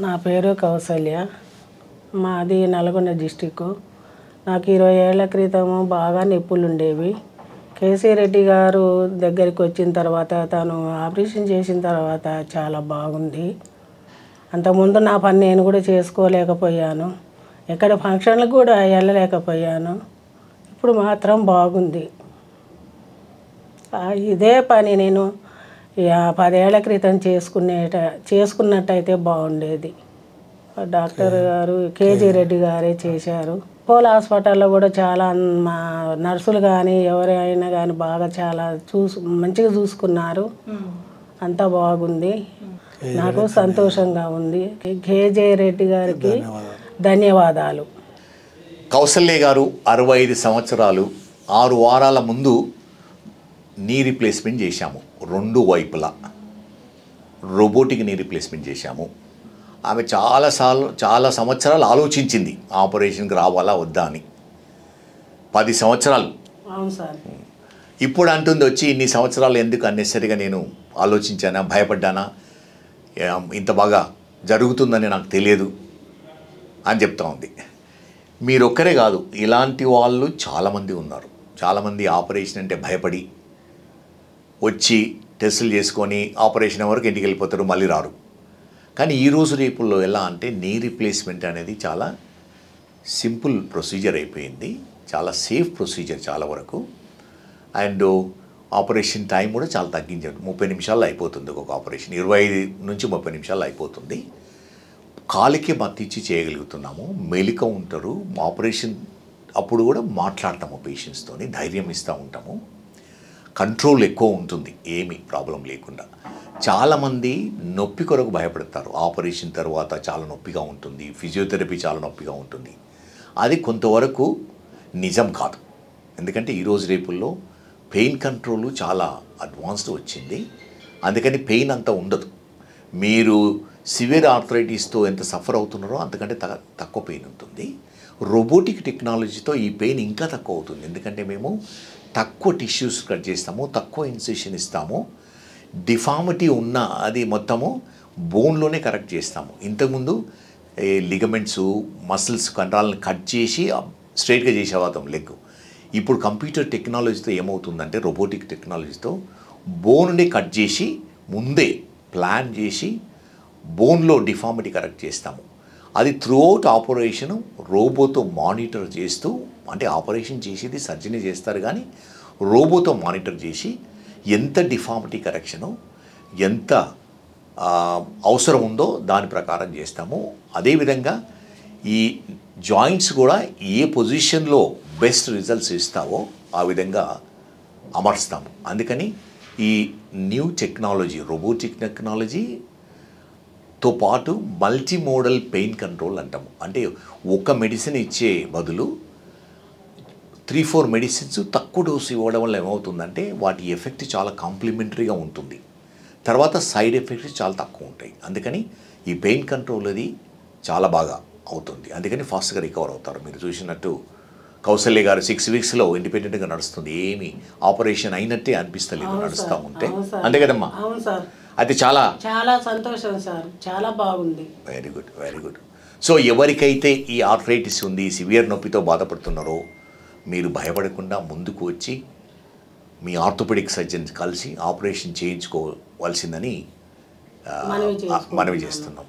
నా పేరు కౌసల్య. మాది నల్గొండ డిస్టిక్. నాకు 20 ఏళ్ల క్రితం బాగా నొప్పులు ఉండేవి. కేసీ రెడ్డి గారు దగ్గరికి వచ్చిన తర్వాత తను ఆపరేషన్ చేసిన తర్వాత చాలా బాగుంది. అంతకుముందు నా పని నేను కూడా చేసుకోలేకపోయాను. ఎక్కడ ఫంక్షన్లకు కూడా వెళ్ళలేకపోయాను. ఇప్పుడు మాత్రం బాగుంది. ఇదే పని నేను 10 ఏళ్ల క్రితం చేసుకున్నట్టయితే బాగుండేది. డాక్టర్ గారు కేజీ రెడ్డి గారే చేశారు. పోల్ హాస్పిటల్లో కూడా చాలా మా నర్సులు కానీ ఎవరైనా కానీ బాగా చాలా మంచిగా చూసుకున్నారు. అంతా బాగుంది. నాకు సంతోషంగా ఉంది. కేజీ రెడ్డి గారికి ధన్యవాదాలు. కౌసల్య గారు 65 సంవత్సరాలు 6 వారాల ముందు నీ రీప్లేస్మెంట్ చేశాము. 2 వైపులా రోబోటిక్ నీ రీప్లేస్మెంట్ చేశాము. ఆమె చాలా సంవత్సరాలు ఆలోచించింది ఆపరేషన్కి రావాలా వద్దా అని. 10 సంవత్సరాలు. అవును సార్. ఇప్పుడు అంటుంది వచ్చి ఇన్ని సంవత్సరాలు ఎందుకు అన్నెసరిగా నేను ఆలోచించానా, భయపడ్డానా, ఇంత బాగా జరుగుతుందని నాకు తెలియదు అని చెప్తా ఉంది. మీరొక్కరే కాదు, ఇలాంటి వాళ్ళు చాలామంది ఉన్నారు. చాలామంది ఆపరేషన్ అంటే భయపడి వచ్చి టెస్టులు చేసుకొని ఆపరేషన్ వరకు ఇంటికి వెళ్ళిపోతారు, మళ్ళీ రారు. కానీ ఈరోజు రేపుల్లో ఎలా అంటే నీ రీప్లేస్మెంట్ అనేది చాలా సింపుల్ ప్రొసీజర్ అయిపోయింది. చాలా సేఫ్ ప్రొసీజర్ చాలా వరకు. అండ్ ఆపరేషన్ టైం కూడా చాలా తగ్గించారు. 30 నిమిషాల్లో అయిపోతుంది ఒక ఆపరేషన్. 25 నుంచి 30 నిమిషాల్లో అయిపోతుంది. కాలికి మత్తిచ్చి చేయగలుగుతున్నాము. మెలిక ఉంటారు. ఆపరేషన్ అప్పుడు కూడా మాట్లాడతాము పేషెంట్స్తో, ధైర్యం ఇస్తూ ఉంటాము. కంట్రోల్ ఎక్కువ ఉంటుంది, ఏమీ ప్రాబ్లం లేకుండా. చాలామంది నొప్పి కొరకు భయపడతారు. ఆపరేషన్ తర్వాత చాలా నొప్పిగా ఉంటుంది, ఫిజియోథెరపీ చాలా నొప్పిగా ఉంటుంది. అది కొంతవరకు నిజం కాదు. ఎందుకంటే ఈరోజు రేపుల్లో పెయిన్ కంట్రోల్ చాలా అడ్వాన్స్డ్ వచ్చింది. అందుకని పెయిన్ అంత ఉండదు. మీరు సివియర్ ఆర్థరైటిస్తో ఎంత సఫర్ అవుతున్నారో అంతకంటే తక్కువ పెయిన్ ఉంటుంది. రోబోటిక్ టెక్నాలజీతో ఈ పెయిన్ ఇంకా తక్కువ అవుతుంది. ఎందుకంటే మేము తక్కువ టిష్యూస్ కట్ చేస్తాము, తక్కువ ఇన్సిషన్ ఇస్తాము. డిఫార్మిటీ ఉన్న అది మొత్తము బోన్లోనే కరెక్ట్ చేస్తాము. ఇంతకుముందు లిగమెంట్స్, మసిల్స్, కండరాలను కట్ చేసి స్ట్రైట్గా చేసేవాళ్ళం లెగ్. ఇప్పుడు కంప్యూటర్ టెక్నాలజీతో ఏమవుతుందంటే రోబోటిక్ టెక్నాలజీతో బోన్ని కట్ చేసి ముందే ప్లాన్ చేసి బోన్లో డిఫార్మిటీ కరెక్ట్ చేస్తాము. అది త్రూఅవుట్ ఆపరేషను రోబోతో మానిటర్ చేస్తూ, అంటే ఆపరేషన్ చేసేది సర్జరీ చేస్తారు కానీ రోబోతో మానిటర్ చేసి ఎంత డిఫార్మిటీ కరెక్షను, ఎంత అవసరం ఉందో దాని ప్రకారం చేస్తాము. అదేవిధంగా ఈ జాయింట్స్ కూడా ఏ పొజిషన్లో బెస్ట్ రిజల్ట్స్ ఇస్తావో ఆ విధంగా అమర్స్తాము. అందుకని ఈ న్యూ టెక్నాలజీ, రోబోటిక్ టెక్నాలజీతో పాటు మల్టీమోడల్ పెయిన్ కంట్రోల్ అంటాము. అంటే ఒక మెడిసిన్ ఇచ్చే బదులు 3-4 మెడిసిన్స్ తక్కువ డోసు ఇవ్వడం వల్ల ఏమవుతుందంటే వాటి ఎఫెక్ట్ చాలా కాంప్లిమెంటరీగా ఉంటుంది. తర్వాత సైడ్ ఎఫెక్ట్స్ చాలా తక్కువ ఉంటాయి. అందుకని ఈ పెయిన్ కంట్రోల్ అది చాలా బాగా అవుతుంది. అందుకని ఫాస్ట్గా రికవర్ అవుతారు. మీరు చూసినట్టు కౌసల్య గారు 6 వీక్స్లో ఇండిపెండెంట్గా నడుస్తుంది. ఏమి ఆపరేషన్ అయినట్టే అనిపిస్తలేదు నడుస్తూ ఉంటే. అంతే కదమ్మా? అవును సార్. అది చాలా చాలా సంతోషం సార్. చాలా బాగుంది. Very good, very good. So ఎవరికైతే ఈ ఆర్థరైటిస్ ఉంది, సివియర్ నొప్పితో బాధపడుతున్నారో మీరు భయపడకుండా ముందుకు వచ్చి మీ ఆర్థోపెడిక్ సర్జన్ కలిసి ఆపరేషన్ చేయించుకోవాల్సిందని మనవి చేస్తున్నాం.